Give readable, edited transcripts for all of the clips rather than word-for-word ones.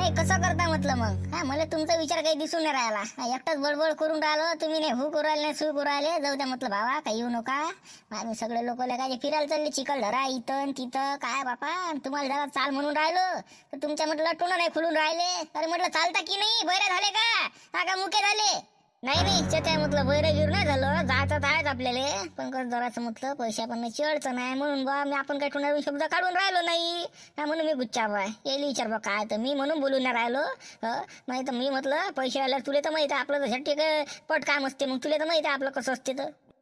नाही कसं करता म्हटलं मग. हा मला तुमचा विचार काही दिसून नाही राहिला. एकटाच बडबड करून राहिलो, तुम्ही नाही हू करू राहिले नाही सू करू राहिले. जाऊ द्या म्हटलं भावा, काही येऊ नका. आम्ही सगळे लोक काय फिरायला चालले चिखलदरा इथं न तिथं. काय बापा तुम्हाला जरा चाल म्हणून राहिलो तर तुमच्या म्हटलं टोन नाही खुलून राहिले. अरे म्हटलं चालता की नाही, बहिरे झाले का, हा का मुके झाले? नाही नाही त्या म्हटलं बहिरेगिर नाही झालं, जायचं आहेच आपल्याला, पण कसं जरासं म्हटलं पैशा पाण्याची अडचण आहे म्हणून बा मी आपण काही टोनारून शब्द काढून राहिलो नाही. म्हणून मी गुच्चा बाय येईल विचार बा काय तर मी म्हणून बोलून नाही राहिलो. नाही तर मी म्हटलं पैसे आल्यावर तुला तर माहिती आहे आपलं तर झटके पट काम असते, मग तुला तर माहिती आहे आपलं कसं असते.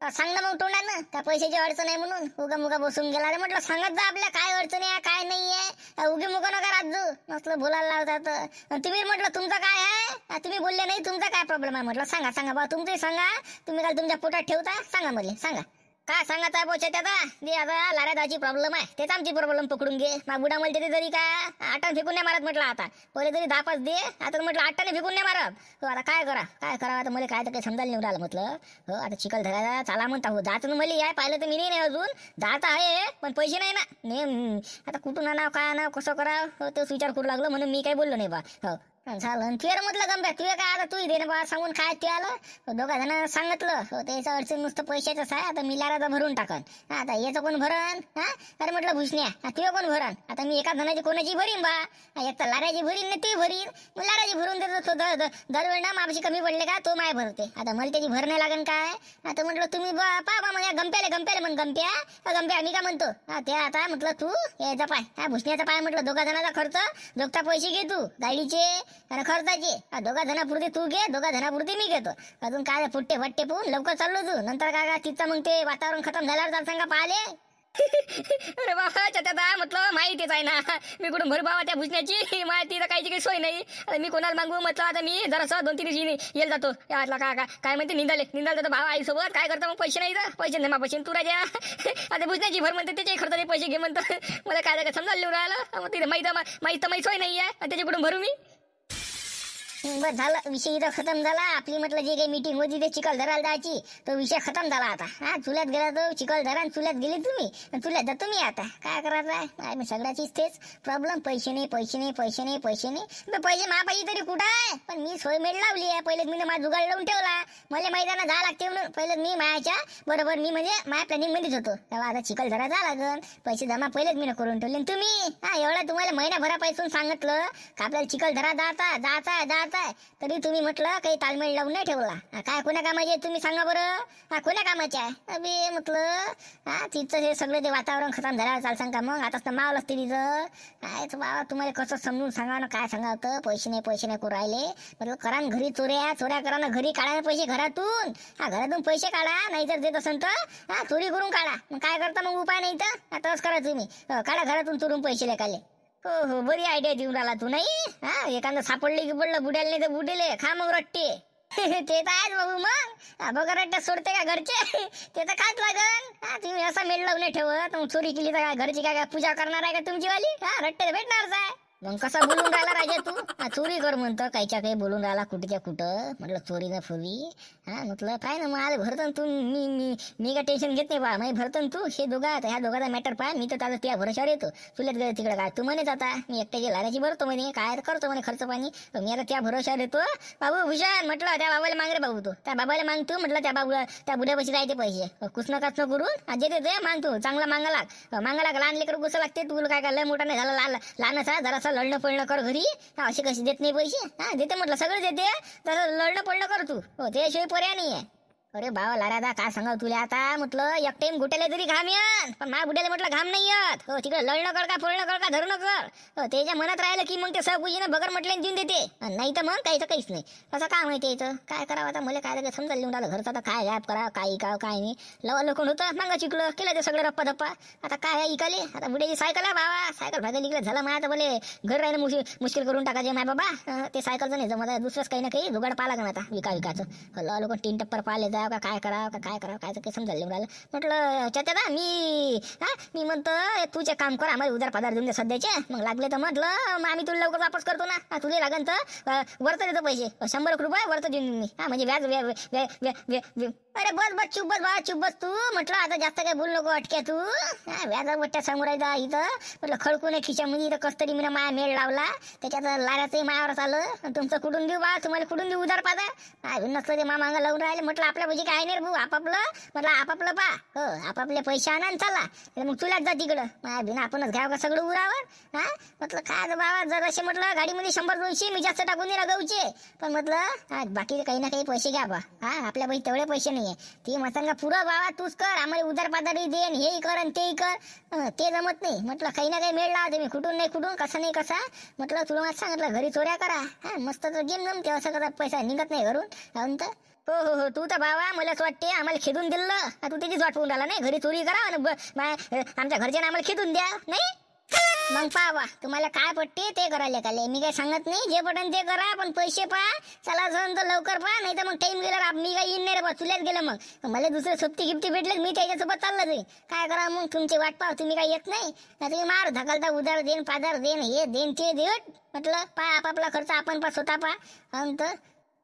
तर सांग ना मग तोंडानं का पैशाची अडचण आहे म्हणून उगा मुगा बसून गेला. रे म्हटलं सांगत जा आपल्या काय अडचण आहे काय नाही आहे. उगी मुगा नका राजू नसलं बोलायला लावतात. तुम्ही म्हटलं तुमचं काय आहे, तुम्ही बोलले नाही तुमचा काय प्रॉब्लेम आहे म्हटलं सांगा सांगा बा तुमचंही सांगा. तुम्ही काल तुमच्या पोटात ठेवता सांगा मला सांगा काय सांगायचं आहे पोचा त्याचा. दे आता लाऱ्या दाची प्रॉब्लेम आहे तेच आमची प्रॉब्लेम पकडून घे. मग बुडा म्हणते ते तरी काय आटाने फेकून नाही मारत म्हटलं. आता पहिले तरी 10-5 दे, आता म्हटलं आटाने फेकून नाही मारत. हो आता काय करा आता मला काय तर काही समजायला निवड आलं म्हटलं. हो आता चिखल धरायला चाला म्हणता हो जायचं ना मला याय पाहिलं तर मी नाही अजून जात आहे पण पैसे नाही ना. आता कुठून आणावं काय आणावं कसं करावं हो तेच विचार करू लागलो म्हणून मी काही बोललो नाही बा. हो झालं फेर म्हटलं गंब्या तुझे काय आता तू दे ना बा सांगून काय ते आलं. दोघा जण सांगितलं हो त्याचं अडचण नुसतं पैशाचंच आहे. आता मी लाराचा भरून टाकन. आता याचं कोण भरण. हा अरे म्हटलं भुसण्या तुझं कोण भरण. आता मी एका जणाची कोणाची भरीन बा. एक तर लाराची भरीन नाही ती भरीन. मग लाराची भरून देतो तो दरवेळ ना मापशी कमी पडले का तो माय भरते. आता मला त्याची भर नाही लागन काय. आता म्हटलं तुम्ही पा म्हणजे गंप्याले म्हण गंप्या मी काय म्हणतो ते आता म्हटलं तू यायचा पाय हा भुसण्याचा पाय म्हटलं दोघा जणाचा खर्च जोगता पैसे घे तू गाडीचे आणि खर्चाचे. दोघा जणापुरते तू घे दोघा जणापुरते मी घेतो. अजून काय फुट्टे फट्टे पाहून लवकर चाललो तू नंतर काय तिथं मग ते वातावरण खतम झाल्यावर चाल सांगा पाहिले. अरे बाबा त्याचा म्हटलं माहितीच आहे ना मी कुठून भरू बाबा त्या भुसण्याची माहिती तर काहीची काही सोय नाही. आता मी कोणाला मागू म्हटलं आता मी जरासं 2-3 दिवशी येईल जातो. यातला काय म्हणते निंदाले जातो भाव आईसोबत काय करतो मग पैसे नाही तर पैसे नाही पैसे तू राजा. आता भुसण्याची भर म्हणते त्याच्याही खर्चाचे पैसे घे म्हणतो. मला काय समजायला लिहून राहिलं मग तिथे माहीत सोय नाही आहे त्याच्या कुठून भरू मी. बस झालं विषय इथं खतम झाला. आपली म्हटलं जे काही मीटिंग होती ते चिखलदराला जायची तो विषय खतम झाला. आता हा चुल्यात गेला तो चिखलदरा चुल्यात गेले तुम्ही चुल्यात जा तुम्ही. आता काय करायचं आहे मी सगळ्याचीच तेच प्रॉब्लेम पैसे नाही पैसे महापाई तरी कुठं आहे. पण मी सोय मेळ लावली आहे पहिलेच मी माझा जुगाड लावून ठेवला. मला मैदानात जा लागते म्हणून पहिलेच मी मायाच्या बरोबर मी म्हणजे माझ्या प्लॅनिंग मध्येच होतो. तेव्हा आता चिखलदरा जा लागन पैसे जमा पहिलेच मी करून ठेवले. तुम्ही हा एवढा तुम्हाला महिनाभरापासून सांगितलं का आपल्याला चिखलदरा जायचा तरी तुम्ही म्हटलं काही ताळमेळ लावून नाही ठेवला. काय कोण्या कामाचे तुम्ही सांगा बरं. हा कोण्या कामाचे आहे अबे म्हटलं. हा तिथं हे सगळं ते वातावरण खतम झाल्यावर चाल सांगा मग आताच मावलं असते तिथं. काय बाबा तुम्हाला कसं समजून सांगा ना काय सांगा होतं पैसे नाही करू राहिले म्हटलं. करा घरी चोऱ्या करा ना घरी काढा पैसे घरातून. हा घरातून पैसे काढा नाही जर देत असेल तर हा चोरी करून काढा. मग काय करता मग उपाय नाही तर आताच करा तुम्ही. काढा घरातून चोरून पैसे लेखाले. हो बरी आयडिया देऊन राहिला तू नाही. हा एखादं सापडले की पडलं बुड्याला नाही तर बुडेले खा मग रट्टे. ते तर आहेच बाबू मग बघा रट्ट्या सोडते का घरचे ते तर खाच लागन. हा तुम्ही असा मेळ लावून नाही ठेवत मग चोरी केली तर काय घरची काय पूजा करणार आहे का तुमची वाली. हा रट्टे भेटणारच आहे. मग कसा बोलून राहिला राजा तू. चोरी कर म्हणतो काहीच्या काही बोलून राहिला कुठच्या कुठं. म्हटलं चोरी ना फुरी. हा म्हटलं काय ना मग आज भरतन तू मी काय टेन्शन घेत नाही बा. मग भरतन तू हे ह्या दोघाचा मॅटर पाय. मी तर त्याचा त्या भरोशावर येतो. चुल्यात गेलं तिकडे काय तू म्हणत आता मी एकट्याची लाराची भरतो म्हणे काय करतो म्हणे खर्च पाणी. मी आता त्या भरोशावर येतो. बाबू भूषण म्हटलं त्या बाबाला माग रे बाबू तू त्या बाबाला माग तू म्हटलं त्या बुड्यापाशी जायचे पैसे कुसनं कासनं करून जे ते माग तू चांगला मागा लहान लेकर गुसं लागते. तू काय लय मोठा नाही झाला लहानच आहे जरासं लढणं पडणं कर घरी. असे कशी देत नाही पैसे. हा देते म्हटलं सगळं देते तसं लढणं पडणं कर तू. हो त्याशिवाय पर्याय नाही आहे. अरे भावा लारादा काय सांगाव तुला आता म्हटलं एक टाइम गुट्याला तरी घाम येत पण माझ्या बुड्याला म्हटलं घाम नाही येत. हो तिकडे लढणं कर का फोडणं कर का धरणं कर. हो त्याच्या मनात राहिलं की मग ते सहपूजीनं बगर म्हटलं देऊन देते नाही तर मग काहीच नाही. कसं काय माहिती यायचं काय करावं आता मला काय समजायला लिहून राहिलं घरचं. आता काय गॅप करा काही काय नाही लवा लोकून होतं मागा चिकलं केलं ते सगळं रप्पा धप्पा. आता काय आहे इकाले आता बुड्याची सायकल आहे बाबा सायकल भागल इकडे झालं माझ्या आता भले घर राहिलं मुश्किल करून टाकायचे माय बाबा. ते सायकलचं नाही जमत दुसरंच काही ना काही जुगाड पाहा लागणार आता विकायचं. लवा लोक 3 टप्पर पाहिले जा द्यावं का काय करावं काय काही समजायला नाही राहिलं. म्हटलं चत्यादा मी म्हणतो तुझे काम कर, आम्हाला उधार पदार देऊन दे सध्याचे, मग लागले तर म्हटलं मग आम्ही तुला लवकर वापस करतो ना. तुला लागन तर वर्त देतो पैसे 100 रुपये वर्त देऊन मी. म्हणजे व्याज अरे बस चुप बस तू. म्हटलं आता जास्त काय बोल नको अटक्या तू. व्याजा बट्ट्या समोर आहे इथं. म्हटलं खडकून खिशामध्ये इथं कस तरी मी माया मेळ लावला, त्याच्यात लागायचंही मायावरच आलं. तुमचं कुठून देऊ बा, तुम्हाला कुठून देऊ उधार पादा. नसतं ते मामांगा लावून राहिले. म्हटलं आपल्या पैसे काय नाही रे भाऊ, आपापलं पा. हो आपापले पैसे आणा चला. मग तुलाच जा तिकडं. बिना आपणच घ्यावं का सगळं उरावर. म्हटलं काय बाबा जर असे म्हटलं गाडीमध्ये 100-200 मी जास्त टाकून दिला गहूचे. पण म्हटलं बाकी काही ना काही पैसे घ्या बा. आपल्या पैसे तेवढे पैसे नाही. ती म्हणतात का पुरं बाबा तूच कर, आम्हाला उधार पादारी देन, हेही कर आणि तेही कर. ते जमत नाही. म्हटलं काही ना काही मेळ लावा तुम्ही, कुठून नाही कुठून कसा नाही कसा. म्हटलं तुला मला सांगितलं घरी चोऱ्या करा. मस्त तर गेम जमते. असं कसा पैसा निघत नाही घरून. हो तू तर बाबा मला असं वाटते आम्हाला खेदून दिलं. तू त्याचीच वाटवून राहिला नाही. घरी चोरी करा आणि आमच्या घरच्यांना आम्हाला खेदून द्या नाही. मग पावा तुम्हाला काय पटते ते करायला काले. मी काय सांगत नाही, जे पटन ते करा, पण पैसे पहा. चला तर लवकर पहा, नाही तर मग टाइम गेला मी काही येईन नाही रे बा. चुल्यात गेलं मग मला दुसरे सोबती गिफ्टी भेटले मी त्याच्यासोबत चाललं जाईल. काय करा मग तुमची वाट पाहा. तुम्ही काय येत नाही तुम्ही मार धकालता उधार देन पादार देन हे देन ते देत. म्हटलं पा आपापला खर्च आपण पा स्वतः पा. अंत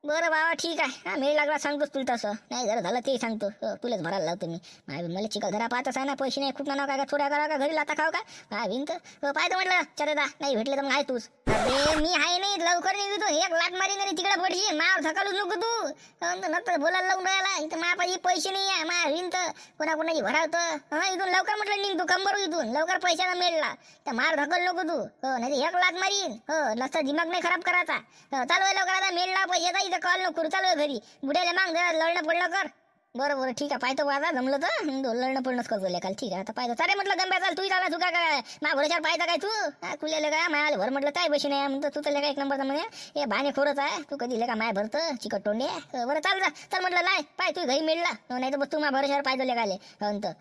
बरं बाबा ठीक आहे. मेळ लागला सांगतोच तुला तसं. नाही जरा झालं ते सांगतो. तुलाच भरायला लावतो मी. मला चिखलदरा पाहतच आहे ना. पैसे नाही कुठं नाव काय चोऱ्या करा का घरी लाता खाव का भिंत पाहतो. म्हटलं चरेदा नाही भेटले तर मग आहे तूच. अरे मी आहे नाही लवकर नाही तू. एक लाट मारी नाही तिकडे पडशी मार धकालूच नको तू. नंतर बोलायला लावून राहिला. इथं माझ्यापाशी पैसे नाही आहे. मा भिंत कोणाकोणाची भरावतं. इथून लवकर म्हटलं निघ तू कंबर इथून लवकर पैशाला मेळला तर मार धकल नको तू. नाही एक लाट मारीन. नसतं दिमाग नाही खराब करायचा. चालू आहे लवकर आता मेळला पैसे कॉल नको करू. चालू आहे घरी बुड्याला माग जरा लढणं पडलं कर. बरं ठीक आहे पाहतो बाबा जमलं तर लढणं पडणंच करतो काल. ठीक आहे आता पाहतो. चालेल म्हटलं गंब्या चाल तू झाला तू काय मा भरोशावर पाहता काय तू. तुला काय मायाला भर म्हटलं काय पैसे नाही म्हणतो. तू तर काय एक नंबरचा म्हणे हे भाने खोरच आहे. तू कधी का माय भरतं चिकट तोंडे. बरं चाल जा चल म्हटलं लाय पाय तू घरी मिळला नाही तर बस तू मा भरोशावर पाहतो लेगाले. काय म्हणते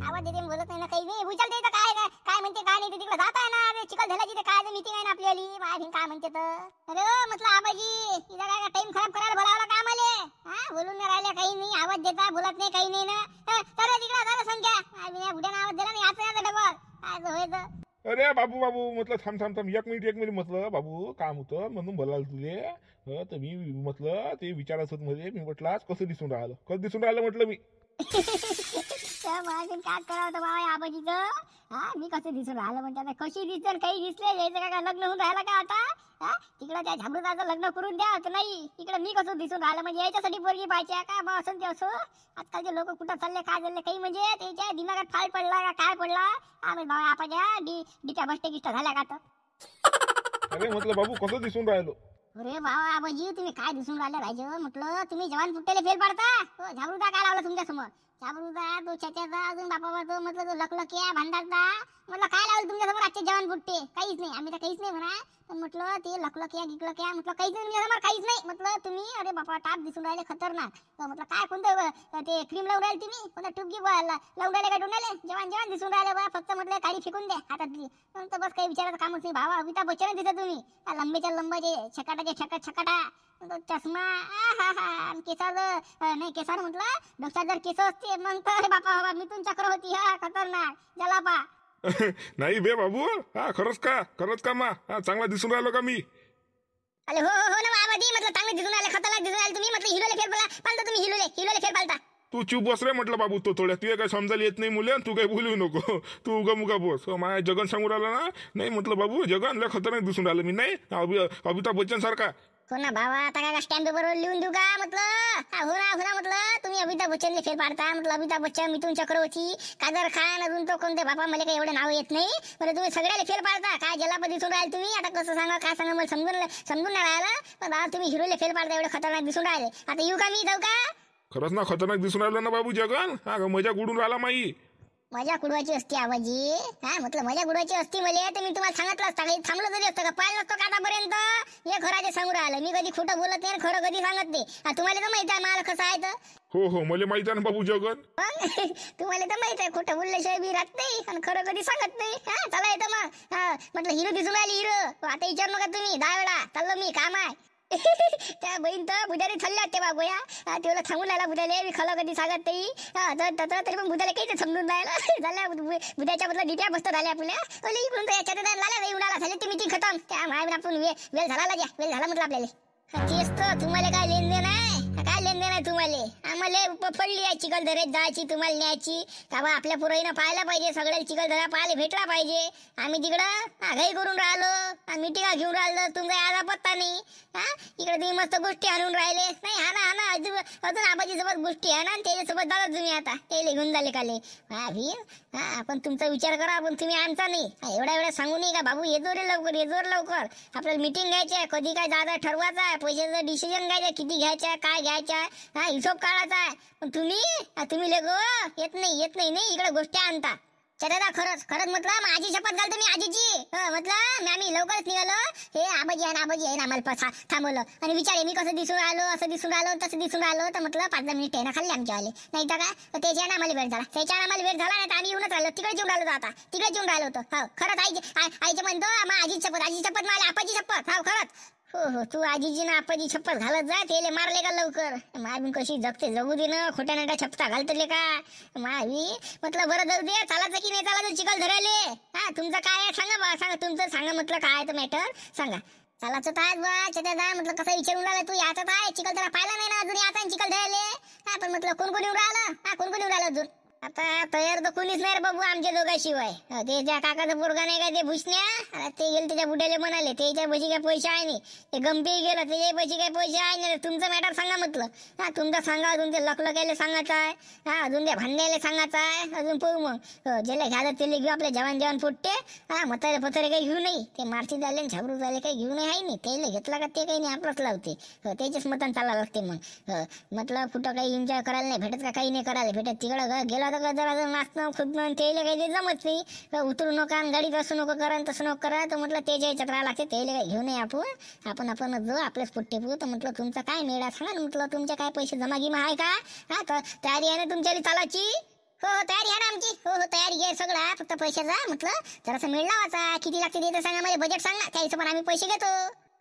आवाज देते बोलत नाही ना काही नाही. उचलते तर काय म्हणते काय नाही. तिकडे जात आहे ना चिकल झाला तिथे काय मीटिंग आहे ना आपली माझी काय म्हणते तर. अरे म्हटलं आबाजी तिथं काय टाइम खराब करायला बोलावला का आम्हाला. बोलून नाही राहिल्या काही नाही. आवाज देता बोलत नाही काही नाही ना. तर तिकडे झालं संख्या बुड्यानं आवाज दिला नाही याचा डबल काय होय. अरे बाबू म्हटलं थांब 1 मिनिट म्हटलं बाबू काम होतं म्हणून बोलायला तुले. तर मी म्हटलं ते विचारत होत मध्ये मी म्हटलं आज कसं दिसून राहिलं म्हटलं मी. काय करावं बाबा आबाजीचं. मी कसं दिसून राहिलं म्हणते आता कशी दिसत काही दिसले यायचं काय लग्न होऊन राहिलं का आता. तिकडं त्या झाबरूदाचं लग्न करून द्या तर नाही. इकडं मी कसं दिसून राहिलं म्हणजे याच्यासाठी पोरगी पाहिजे का बा असं ते असं. आजकालचे लोक कुठं चालले काय चालले काही म्हणजे त्याच्या दिमागात फाळ पडला का काय पडला. बाबा आपाच्या डिट्या बसटे गिष्ट झाल्या का तर. अरे म्हटलं बाबू कसं दिसून राहिलो. अरे बाबा आबाजी तुम्ही काय दिसून राहिले राहायचं म्हटलं. तुम्ही जवान पुट्टेले फेल पाडता. झाबरूदा काय लावला तुमच्या समोर. झाबरूदा तो चच्याचा अजून बापा तो म्हटलं तो लकलकिया भांडारचा. म्हटलं काय लावलं तुमच्या समोर आजचे जवान पुट्टे काहीच नाही. आम्ही तर काहीच नाही म्हणा. पण म्हटलं ते लकलकिया गिकलकिया म्हटलं काहीच नाही तुमच्या समोर काहीच नाही. म्हटलं तुम्ही अरे बापा टाप दिसून राहिले खतरनाक. म्हटलं काय कोणतं ते क्रीम लावून राहिले तुम्ही कोणता टूबगी लावून राहिले काय तोंडाले. जवान दिसून राहिले बा. फक्त म्हटलं काळी फेकून द्या हातातली. नंतर बस काही विचारायचं कामच नाही. भावा अमिताभ बच्चन दिसत तुम्ही. लंबेच्या लंबाचे छकाटाचे छकाटा चष्मा केसार नाही केसार म्हटलं डोक्यात जर केस असते मग तर बापा मिथून चक्र होती. खतरनाक जलापा. नाही बे बाबू खरंच का मा चांगला दिसून राहिलो का मी. अरे हो ना बाबाजी म्हटलं चांगले दिसून राहिले खतरनाक दिसून राहिले तुम्ही. म्हटलं हिरोले फेर पालता तुम्ही हिरोले फेर पालता. तू चूप बस रे म्हटलं बाबू. तो थोड्या तुझ्या काही समजायला येत नाही मुले. तू काही बोलू नको. तू उगा बोस. माझ्या जगन सांगू राहिला ना. नाही म्हटलं बाबू जगन लय खतरनाक दिसून राहिलं मी. नाही अमिताभ बच्चन सारखा. हो ना बाबा आता काय स्टॅम्प पेपरवर लिहून देऊ का म्हटलं. हो ना म्हटलं तुम्ही अमिताभ बच्चनने फेर पाडता. म्हटलं अमिताभ बच्चन मिथून चक्रवर्ती कादर खान अजून तो कोणते बाबा मला काही एवढे नाव येत नाही. बरं तुम्ही सगळ्याला फेर पाडता. काय जलापा दिसून राहिले तुम्ही. आता कसं सांगा काय सांगा मला समजून नाही राहिलं. पण बाबा तुम्ही हिरोले फेर पाडता एवढे खतरनाक दिसून राहिले. आता येऊ का मी जाऊ का. खरंच ना खतरनाक दिसून राहिलं ना बाबू जगन. मजा उडून राहिला माई. मजा कुडवायची असते आबाजी. म्हटलं मजा कुडवायची असती मला तर मी तुम्हाला सांगितलं असतं काही थांबलं तरी असतं का पाहिलं नसतं का आतापर्यंत. हे खराचे सांगू राहिलं. मी कधी खोटं बोलत नाही खरं कधी सांगत नाही. तुम्हाला तर माहित आहे मला कसं आहे तर. हो मला माहित आहे ना बाबू जगन. तुम्हाला तर माहित आहे खोटं बोलल्याशिवाय मी राहत नाही आणि खरं कधी सांगत नाही. चला येतं मग म्हटलं हिरो दिसून राहिली हिरो. आता विचार नका तुम्ही 10 वेळा. चाललो मी काम आहे. त्या बहीण तर बुधाने चालल्या ते बाबूया तेवढं सांगून राहिला बुधाले मी खलं कधी सांगत नाही तरी पण बुधाला काही समजून राहिलं झाल्या बुधाच्या बदला डिट्या बसत झाल्या आपल्या ओले इकडून याच्यात झाल्या उडाला झाले ती मीटिंग खतम त्या माय आपण वेळ झाला द्या वेळ झाला म्हटलं आपल्याला तेच तर तुम्हाला काय लेनदेन आहे काय लेनदेन आहे तुम्हाला आम्हाला पडली आहे चिखलदऱ्यात जायची तुम्हाला न्यायची का बा आपल्या पुराईनं पाहायला पाहिजे सगळ्या चिखलदरा पाहायला भेटला पाहिजे आम्ही तिकडं आघाई करून राहिलो मिटिंगा घेऊन राहिलो तुमचा याचा पत्ता नाही इकडे तुम्ही मस्त गोष्टी आणून राहिले नाही हा ना अजून आबाजी सोबत गोष्टी आहे ना त्याच्यासोबत दादा तुम्ही आता ते घेऊन झाले काले आपण तुमचा विचार करा पण तुम्ही आमचा नाही एवढा सांगू नये का बाबू येतो रे लवकर आपल्याला मिटिंग घ्यायची आहे कधी काय दादा ठरवायचं आहे पैशाचं डिसिजन घ्यायचं किती घ्यायचं काय घ्यायचं हिशोब काढायचा आहे पण तुम्ही लेगो येत नाही इकडे गोष्टी आणता दादा खरंच म्हटलं माझी शपथ घालतो मी आजीची म्हटलं आम्ही लवकरच निघालो हे आबाजी आहे ना आम्हाला थांबवलं आणि विचारे मी कसं दिसून राहिलो असं दिसून राहिलो तसं दिसून राहिलो तर म्हटलं 5-10 मिनिट ना खाल्ली आमच्यावाले नाही तर काय त्याच्या आम्हाला वेळ झाला नाही तर आम्ही येऊनच राहिलो तिकडे येऊन राहिलो आता तिकडे येऊन राहिलो होतो हो खरंच आईचे म्हणतो मग आजी शपथ मला आपाची शपथ हो खरंच हो तू आजीची ना आपाची शपथ घालत जा तेले मारले का लवकर मावी कशी जगते जगू दे ना खोट्या नाट्या छपता घालतले का मावी म्हटलं बरं जाऊ दे चालायचं की नाही चालायचं चिखल धरायले तुमचं काय आहे सांगा तुमचं सांगा म्हटलं काय आहे तर मॅटर सांगा चालायचं तर आहे बा चेत्या म्हटलं कसं विचारून राहिलं तू याचा आहे चिखल धरा पाहिला नाही ना अजून याचा चिखल धरायले पण म्हटलं कोण येऊन राहिलं कोण येऊन राहिलं अजून आता तयार तर कोणीच नाही रे बाबू आमच्या दोघांशिवाय ते ज्या काकाचं पोरगा नाही का ते भुसण्या ते गेले त्याच्या बुड्याला म्हणाले त्याच्या पैसे काय पैसे आहे नाही ते गंभीर गेलं त्याच्या पैसे काय पैसे आहे नाही तुमचं मॅटर सांगा म्हटलं तुमचं सांगा अजून ते लकलकायला सांगायचं आहे अजून त्या भांड्याला सांगायचं आहे अजून पाहू मग ज्याला घ्यायचं त्याला घेऊ आपल्या जवान फुटते म्हातारे पथारे काही घेऊ नाही ते मारती झाले झाबरू झाले काही घेऊ नाही आहे नाही त्याला घेतला का ते काही नाही आपलंच लावते त्याच्याच मतान चालावं लागते मग म्हटलं कुठं काही एन्जॉय करायला नाही भेटत का काही नाही करायला भेटत तिकडं गेला जरा नाचणं खुदणं त्याला काही जमत नाही उतरू नका गाडीत असं नको करा तसं नको करा तर म्हटलं त्याच्या याच्यात राहा लागते त्याला काही घेऊ नये आपण जो आपल्याच पुट्टे पू तर म्हटलं तुमचा काय मेळा सांगा ना म्हटलं तुमच्या काय पैसे जमा गिमा आहे का तर तयारी आहे ना तुमच्या चालाची हो तयारी आहे ना आमची हो तयारी आहे सगळं फक्त पैशाचा म्हटलं जरासं मेळ लावायचा किती लागते ते सांगा मला बजेट सांगा त्या हिशोबाने आम्ही पैसे घेतो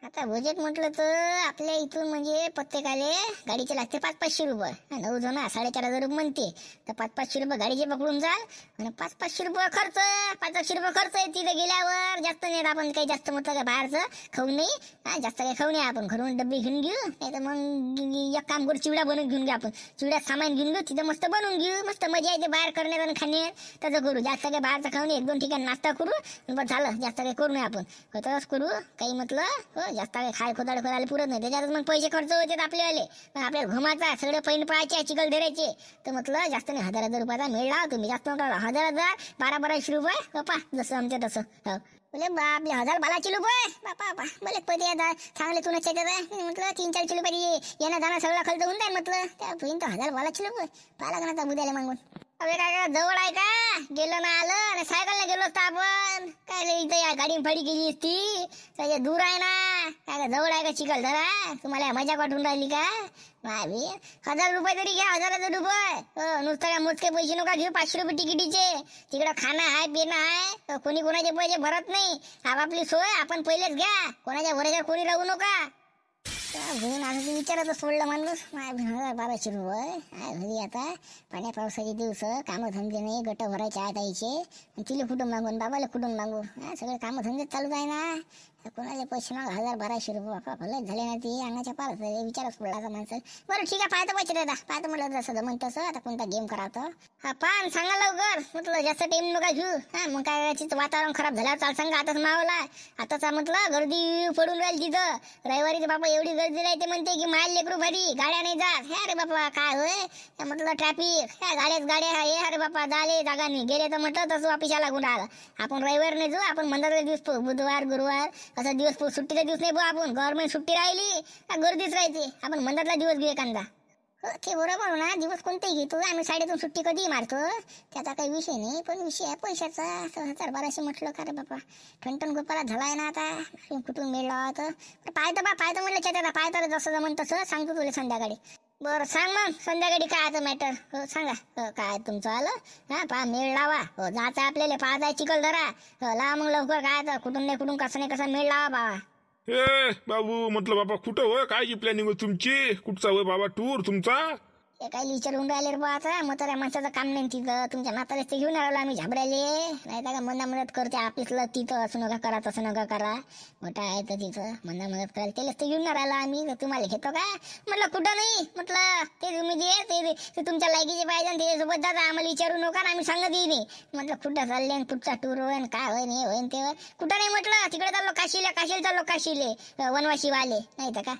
आता बजेट म्हटलं तर आपल्या इथून म्हणजे प्रत्येकाले गाडीचे लागते 500-500 रुपये 9 जण 4,500 रुपये म्हणते तर 500-500 रुपये गाडीचे पकडून जाल आणि 500-500 रुपये खर्च 500 रुपये खर्च आहे तिथे गेल्यावर जास्त नाही आपण काही जास्त म्हटलं काय बाहेरचं खाऊ नाही जास्त काही खाऊ नाही आपण घरून डब्बी घेऊन घेऊ नाही तर मग एक काम करू चिवडा बनवून घेऊन घेऊ आपण चिवड्यात सामान घेऊन घेऊ तिथं मस्त बनवून घेऊ मस्त मजा येते बाहेर करण्यात आणि खाण्यात तसं करू जास्त काही बाहेरचं खाऊ नये 1-2 ठिकाणी नाश्ता करू बस झालं जास्त काही करू नये आपण तसंच करू काही म्हटलं जास्त काही खाय खोदाड करायला पुरत नाही त्याच्यात मग पैसे खर्च होते आपल्यावाले पण आपल्याला घुमाचा सगळे पैन पळायचे चिखल धरायचे तर म्हटलं जास्त नाही 1,000 रुपयाचा मेळ लावा तुम्ही जास्त नका 1,000-1,200 रुपये बापा जसं आमच्या तसं हो बोले आपले 1,000-1,200 रुपये बापा बोले पहिले आता चांगले तुला त्याच्यात म्हटलं 300-400 रुपये येणं जाणं सगळं खर्च होऊन जाईल म्हटलं त्या बहीण तर 1,000-1,200 रुपये पाहिला का ना उद्याला मागून अरे काय जवळ आहे का गेलो ना आलं आणि सायकलने गेलो असतो आपण काय इथं या गाडी फडी गेली असती त्याच्या दूर आहे ना काय जवळ आहे का चिखल धरा तुम्हाला मजा पाठवून राहिली का मावी 1,000 रुपये तरी घ्या 1,000 रुपये नुसतं काय मोजके पैसे नका घेऊ 500 रुपये तिकिटीचे तिकडं खाणं आहे पिणं आहे कोणी कोणाचे पैसे भरत नाही आपापली सोय आपण पहिलेच घ्या कोणाच्या भरोश्यावर कोणी राहू नका घेऊन आता विचारायचं सोडलं माणूस 1,000-1,200 रुपये घरी आता पाण्या पावसाचे दिवस कामं धंदे नाही गट भरायचे आहेत आईचे तिला कुठून मागून बाबाला कुठून मागू सगळे कामं धंदे चालूच आहे ना कोणाचे पैसे मग 1,000-1,200 रुपये बापा भलेच झाले ना ती अंगाच्या पारच विचारच पडला का माणसं बरं ठीक आहे पाहतो पैसे दादा पाहतो म्हटलं जसं जमन तसं आता कोणता गेम करावं पान सांगा लवकर म्हटलं जास्त टाइम नका घेऊ मग काय वातावरण खराब झाल्यावर चाल सांगा आताच मावला आताचा म्हटलं गर्दी पडून राहील तिथं रविवारी बाबा एवढी गर्दी राहते म्हणते की माल लेकरू भारी गाड्या नाही जात हे अरे बापा काय होय म्हटलं ट्रॅफिक ह्या गाड्याच हे अरे बापा झाले जागा नाही गेले तर म्हटलं तसं ऑफिसला लागून राहिलं आपण रविवार नाही जाऊ आपण मंदाचा दिवस पाहू बुधवार गुरुवार असा दिवस सुट्टीचा दिवस नाही भाऊ आपण गव्हर्नमेंट सुट्टी राहिली गर्दीच राहते आपण मंदातला दिवस घेऊ एखादा ते बरोबर ना दिवस कोणतेही घेतो आम्ही शाळेतून सुट्टी कधी मारतो त्याचा काही विषय नाही पण विषय आहे पैशाचा 1,000-1,200 म्हटलं का रे बापा ठणठण गोपाला झालाय ना आता कुठून मिळला तर पाहतो म्हटलं त्याचा पाहतो जसं जमन तसं सांगतो तुला संध्याकाळी बरं सांग मग संध्याकाळी काय आता मॅटर हो सांगा काय तुमचं आलं पहा मेळ लावा हो जायचं आपल्याला पाहताय चिखल धरा लावा मग लवकर काय आता कुठून नाही कुठून कसं नाही कसं मेळ लावा बाबा ए बाबू म्हटलं बाबा कुठं होय काय प्लॅनिंग होय तुमची कुठचा होय बाबा टूर तुमचा ते काही विचारून राहिले रे बा आता म्हाताऱ्या माणसाचं काम नाही तिथं तुमच्या म्हाताऱ्याच ते घेऊन आलो आम्ही झाबरायले नाही तर का मदत करते ऑफिसला तिथं असं नका करा तसं नका करा मोठा आहे तर तिथं मदत करायला त्यालाच ते घेऊन राहिला आम्ही तर तुम्हाला घेतो का म्हटलं कुठं नाही म्हटलं ते तुम्ही जे ते तुमच्या लायकीचे पाहिजे आणि त्याच्यासोबत दादा आम्हाला विचारू नका आणि आम्ही सांगत येई नाही म्हटलं कुठं चालले आणि कुठचा टूर होईन काय होईन हे होईन ते होईन कुठं नाही म्हटलं तिकडे चाललो काशीला चाललो काशीले वनवाशी वाले नाही तर का